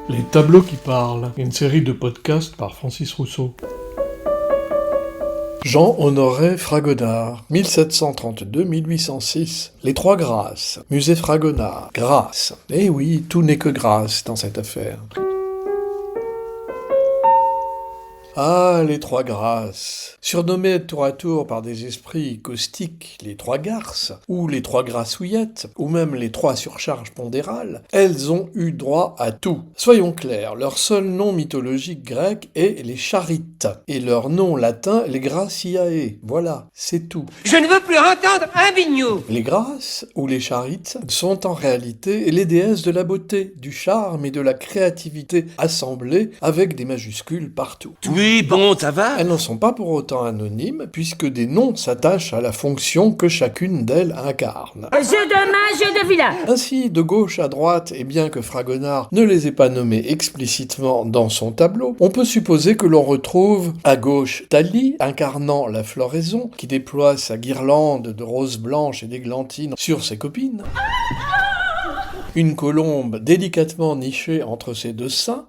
Les tableaux qui parlent, une série de podcasts par Francis Rousseau. Jean-Honoré Fragonard, 1732-1806. Les Trois Grâces, musée Fragonard, Grâce. Eh oui, tout n'est que grâce dans cette affaire. Ah, les Trois Grâces, surnommées tour à tour par des esprits caustiques les Trois Garces, ou les Trois Grassouillettes, ou même les Trois Surcharges pondérales, elles ont eu droit à tout. Soyons clairs, leur seul nom mythologique grec est les Charites, et leur nom latin les Graciae. Voilà, c'est tout. Je ne veux plus entendre un bignou. Les Grâces, ou les Charites, sont en réalité les déesses de la beauté, du charme et de la créativité assemblées avec des majuscules partout. Oui, bon, ça va. Elles ne sont pas pour autant anonymes, puisque des noms s'attachent à la fonction que chacune d'elles incarne. Jeu de main, jeu de vilain. Ainsi, de gauche à droite, et bien que Fragonard ne les ait pas nommés explicitement dans son tableau, on peut supposer que l'on retrouve à gauche Thalie, incarnant la floraison, qui déploie sa guirlande de roses blanches et d'églantines sur ses copines. Une colombe délicatement nichée entre ses deux seins.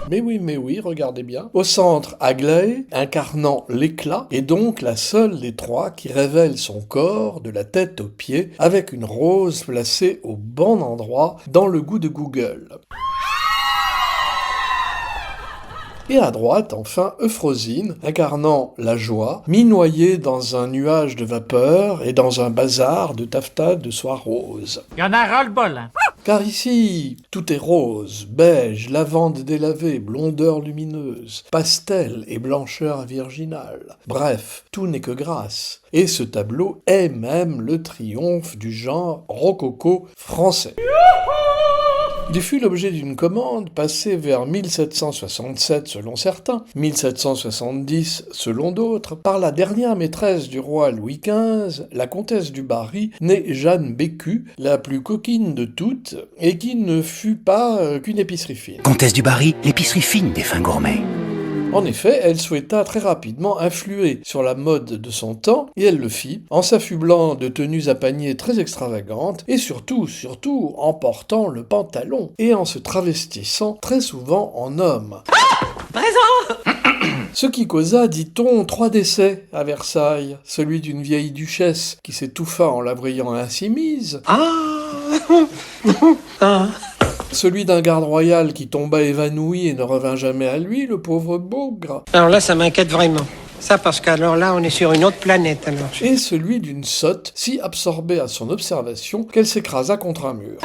Mais oui, regardez bien. Au centre, Aglaé, incarnant l'éclat, est donc la seule des trois qui révèle son corps de la tête aux pieds, avec une rose placée au bon endroit dans le goût de Google. Et à droite, enfin, Euphrosine, incarnant la joie, mi-noyée dans un nuage de vapeur et dans un bazar de taffetas de soie rose. Il y en a ras-le-bol, hein. Car ici, tout est rose, beige, lavande délavée, blondeur lumineuse, pastel et blancheur virginale. Bref, tout n'est que grâce. Et ce tableau est même le triomphe du genre rococo français. Il fut l'objet d'une commande passée vers 1767 selon certains, 1770 selon d'autres, par la dernière maîtresse du roi Louis XV, la comtesse du Barry, née Jeanne Bécu, la plus coquine de toutes, et qui ne fut pas qu'une épicerie fine. Comtesse du Barry, l'épicerie fine des fins gourmets. En effet, elle souhaita très rapidement influer sur la mode de son temps, et elle le fit, en s'affublant de tenues à paniers très extravagantes, et surtout, en portant le pantalon, et en se travestissant très souvent en homme. Présent. Ce qui causa, dit-on, 3 décès à Versailles. Celui d'une vieille duchesse qui s'étouffa en la voyant ainsi mise. Celui d'un garde royal qui tomba évanoui et ne revint jamais à lui, le pauvre bougre. Alors là, ça m'inquiète vraiment. Ça, parce qu'alors là, on est sur une autre planète, alors. Et celui d'une sotte si absorbée à son observation qu'elle s'écrasa contre un mur.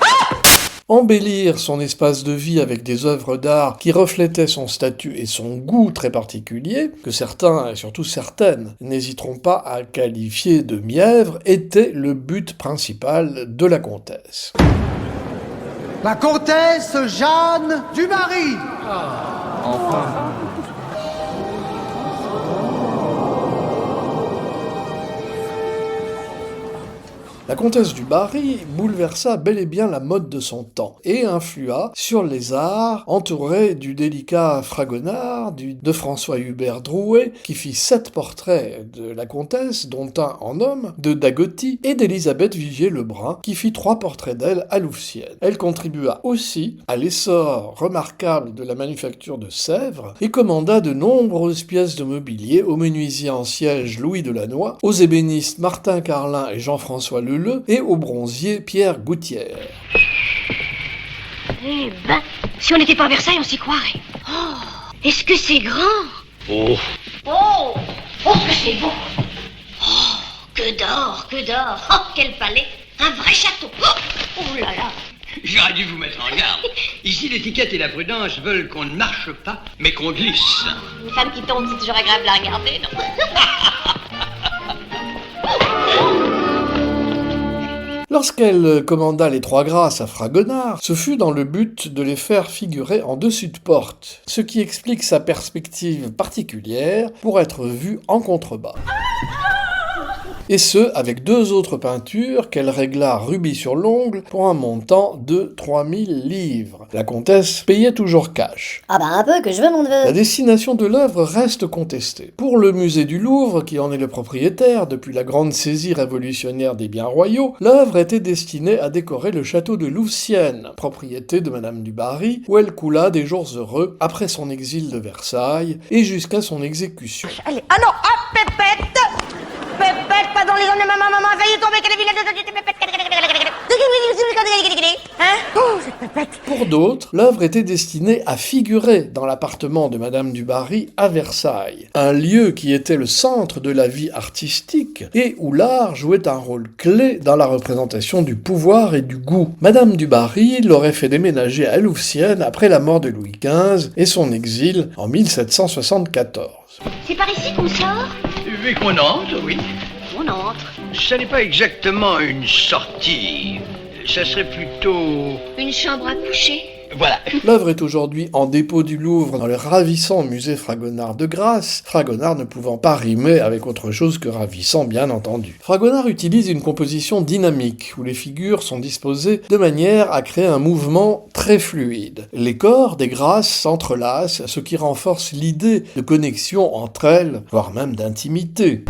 Embellir son espace de vie avec des œuvres d'art qui reflétaient son statut et son goût très particulier, que certains, et surtout certaines, n'hésiteront pas à qualifier de mièvre, était le but principal de la comtesse. La comtesse Jeanne du Barry. La comtesse du Barry bouleversa bel et bien la mode de son temps et influa sur les arts entourés du délicat Fragonard, de François-Hubert Drouet, qui fit 7 portraits de la comtesse, dont un en homme, de Dagoty et d'Élisabeth Vigier-Lebrun, qui fit 3 portraits d'elle à Louvciennes. Elle contribua aussi à l'essor remarquable de la manufacture de Sèvres et commanda de nombreuses pièces de mobilier au menuisier en siège Louis Delannoy, aux ébénistes Martin Carlin et Jean-François Leleu, et au bronzier Pierre Gouttière. Eh ben, si on n'était pas à Versailles, on s'y croirait. Oh, est-ce que c'est grand? Oh. Oh, oh, que c'est beau. Oh, que d'or, que d'or. Oh, quel palais. Un vrai château. Oh là là. J'aurais dû vous mettre en garde. Ici, l'étiquette et la prudence veulent qu'on ne marche pas, mais qu'on glisse. Une femme qui tombe, c'est toujours agréable à regarder, non? Lorsqu'elle commanda les Trois Grâces à Fragonard, ce fut dans le but de les faire figurer en dessus de porte, ce qui explique sa perspective particulière pour être vue en contrebas. et ce, avec 2 autres peintures qu'elle régla rubis sur l'ongle pour un montant de 3000 livres. La comtesse payait toujours cash. Ah bah un peu, que je veux mon neveu. La destination de l'œuvre reste contestée. Pour le musée du Louvre, qui en est le propriétaire depuis la grande saisie révolutionnaire des biens royaux, l'œuvre était destinée à décorer le château de Louvciennes, propriété de Madame du Barry, où elle coula des jours heureux après son exil de Versailles et jusqu'à son exécution. Allez, ah non, ah, Pépette, pas dans les zones de maman, ça y est, tombé, qu'elle est vilaine, hein? Oh, cette Pépette. Pour d'autres, l'œuvre était destinée à figurer dans l'appartement de Madame du Barry à Versailles, un lieu qui était le centre de la vie artistique et où l'art jouait un rôle clé dans la représentation du pouvoir et du goût. Madame du Barry l'aurait fait déménager à Louvciennes après la mort de Louis XV et son exil en 1774. C'est par ici qu'on sort? Et qu'on entre, oui. On entre. Ça n'est pas exactement une sortie. Ça serait plutôt... Une chambre à coucher. Voilà. L'œuvre est aujourd'hui en dépôt du Louvre dans le ravissant musée Fragonard de Grasse, Fragonard ne pouvant pas rimer avec autre chose que ravissant, bien entendu. Fragonard utilise une composition dynamique, où les figures sont disposées de manière à créer un mouvement très fluide. Les corps des Grasses s'entrelacent, ce qui renforce l'idée de connexion entre elles, voire même d'intimité.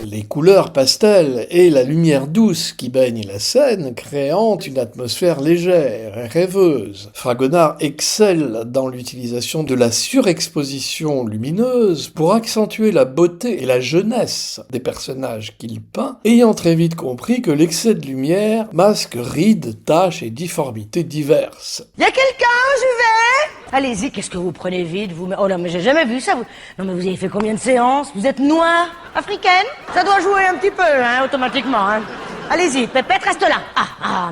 Les couleurs pastel et la lumière douce qui baigne la scène créant une atmosphère légère et rêveuse. Fragonard excelle dans l'utilisation de la surexposition lumineuse pour accentuer la beauté et la jeunesse des personnages qu'il peint, ayant très vite compris que l'excès de lumière masque rides, taches et difformités diverses. Y a quelqu'un, je vais? Allez-y, qu'est-ce que vous prenez vite, vous? Oh non, mais j'ai jamais vu ça, vous. Non, mais vous avez fait combien de séances? Vous êtes noire? Africaine? Ça doit jouer un petit peu, hein, automatiquement, hein. Allez-y, Pépette, reste là.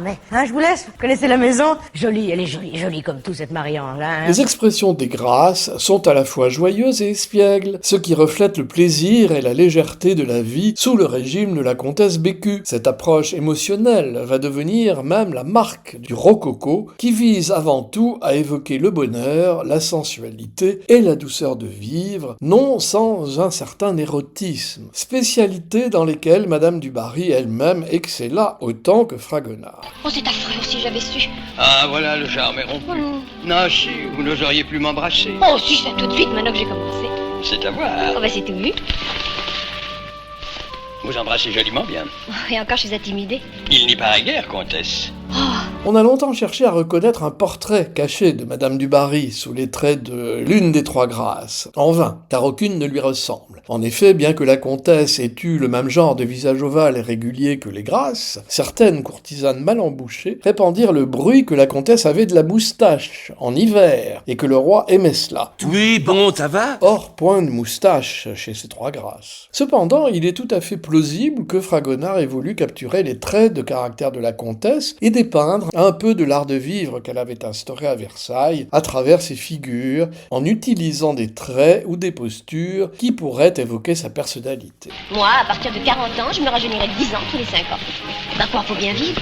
Mais, je vous laisse, vous connaissez la maison? Jolie, elle est jolie comme tout, cette Marie-Ange, hein. Les expressions des Grasses sont à la fois joyeuses et espiègles, ce qui reflète le plaisir et la légèreté de la vie sous le régime de la comtesse Bécu. Cette approche émotionnelle va devenir même la marque du rococo, qui vise avant tout à évoquer le bonheur, la sensualité et la douceur de vivre, non sans un certain érotisme, spécialité dans lesquelles Madame du Barry elle-même excella autant que Fragonard. Oh, c'est affreux, si j'avais su. Ah, voilà, le charme est rompu. Non, si, vous n'oseriez plus m'embrasser. Oh, si, ça tout de suite, maintenant que j'ai commencé. C'est à voir. Oh, bah, c'est tout vu. Vous embrassez joliment bien. Oh, et encore, je suis intimidée. Il n'y paraît guère, comtesse. On a longtemps cherché à reconnaître un portrait caché de Madame du Barry sous les traits de l'une des 3 Grasses. En vain, car aucune ne lui ressemble. En effet, bien que la comtesse ait eu le même genre de visage ovale et régulier que les Grasses, certaines courtisanes mal embouchées répandirent le bruit que la comtesse avait de la moustache en hiver, et que le roi aimait cela. Oui, bon, ça va? Or, point de moustache chez ces 3 Grasses. Cependant, il est tout à fait plausible que Fragonard ait voulu capturer les traits de caractère de la comtesse et dépeindre un peu de l'art de vivre qu'elle avait instauré à Versailles à travers ses figures, en utilisant des traits ou des postures qui pourraient évoquer sa personnalité. Moi, à partir de 40 ans, je me rajeunirai de 10 ans tous les 5 ans. Ben quoi, faut bien vivre.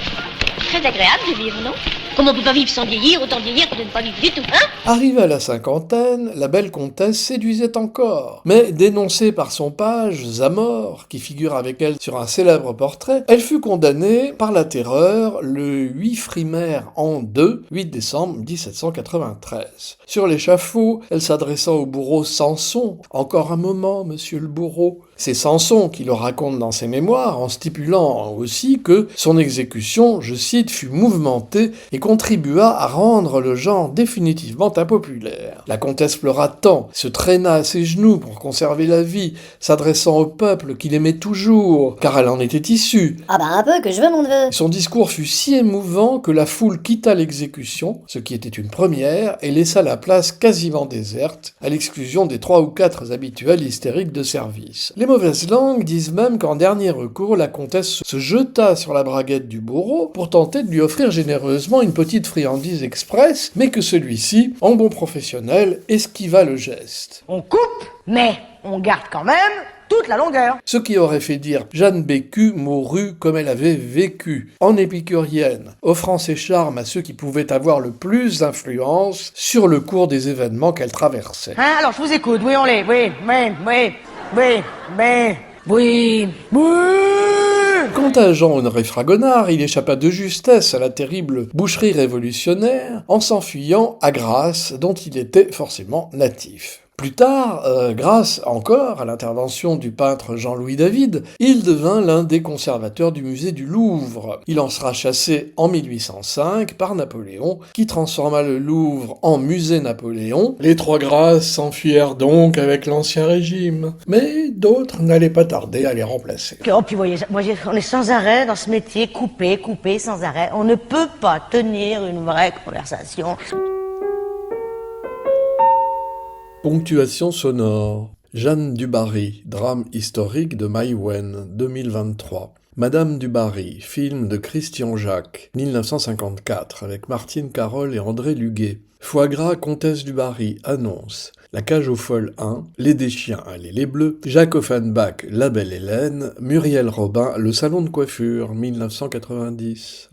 Très agréable de vivre, non? Comme on peut pas vivre sans vieillir, autant vieillir que de ne pas vivre du tout, hein? Arrivée à la cinquantaine, la belle comtesse séduisait encore, mais dénoncée par son page, Zamore, qui figure avec elle sur un célèbre portrait, elle fut condamnée par la terreur le 8 Frimaire an 2, 8 décembre 1793. Sur l'échafaud, elle s'adressa au bourreau Samson. « Encore un moment, monsieur le bourreau ». C'est Samson qui le raconte dans ses mémoires, en stipulant aussi que son exécution, je cite, fut mouvementée et contribua à rendre le genre définitivement impopulaire. La comtesse pleura tant, se traîna à ses genoux pour conserver la vie, s'adressant au peuple qu'il aimait toujours, car elle en était issue. Ah bah un peu, que je veux mon neveu. Son discours fut si émouvant que la foule quitta l'exécution, ce qui était une première, et laissa la place quasiment déserte, à l'exclusion des 3 ou 4 habituels hystériques de service. Les mauvaises langues disent même qu'en dernier recours, la comtesse se jeta sur la braguette du bourreau pour tenter de lui offrir généreusement une petite friandise express, mais que celui-ci, en bon professionnel, esquiva le geste. On coupe, mais on garde quand même toute la longueur. Ce qui aurait fait dire Jeanne Bécu mourut comme elle avait vécu, en épicurienne, offrant ses charmes à ceux qui pouvaient avoir le plus d'influence sur le cours des événements qu'elle traversait. Alors je vous écoute, oui, on l'est, oui. Oui. Oui. Quant à Jean-Honoré Fragonard, il échappa de justesse à la terrible boucherie révolutionnaire en s'enfuyant à Grasse, dont il était forcément natif. Plus tard, grâce encore à l'intervention du peintre Jean-Louis David, il devint l'un des conservateurs du musée du Louvre. Il en sera chassé en 1805 par Napoléon, qui transforma le Louvre en musée Napoléon. Les trois grâces s'enfuirent donc avec l'Ancien Régime, mais d'autres n'allaient pas tarder à les remplacer. Oh, puis voyez, on est sans arrêt dans ce métier, coupé, sans arrêt. On ne peut pas tenir une vraie conversation. Ponctuation sonore. Jeanne du Barry, drame historique de Maïwenn, 2023. Madame du Barry, film de Christian Jacques, 1954, avec Martine Carole et André Luguet. Foie gras, comtesse du Barry, annonce. La cage aux folles 1, Les Deschiens, allez les Bleus, Jacques Offenbach, La Belle Hélène, Muriel Robin, Le Salon de coiffure, 1990.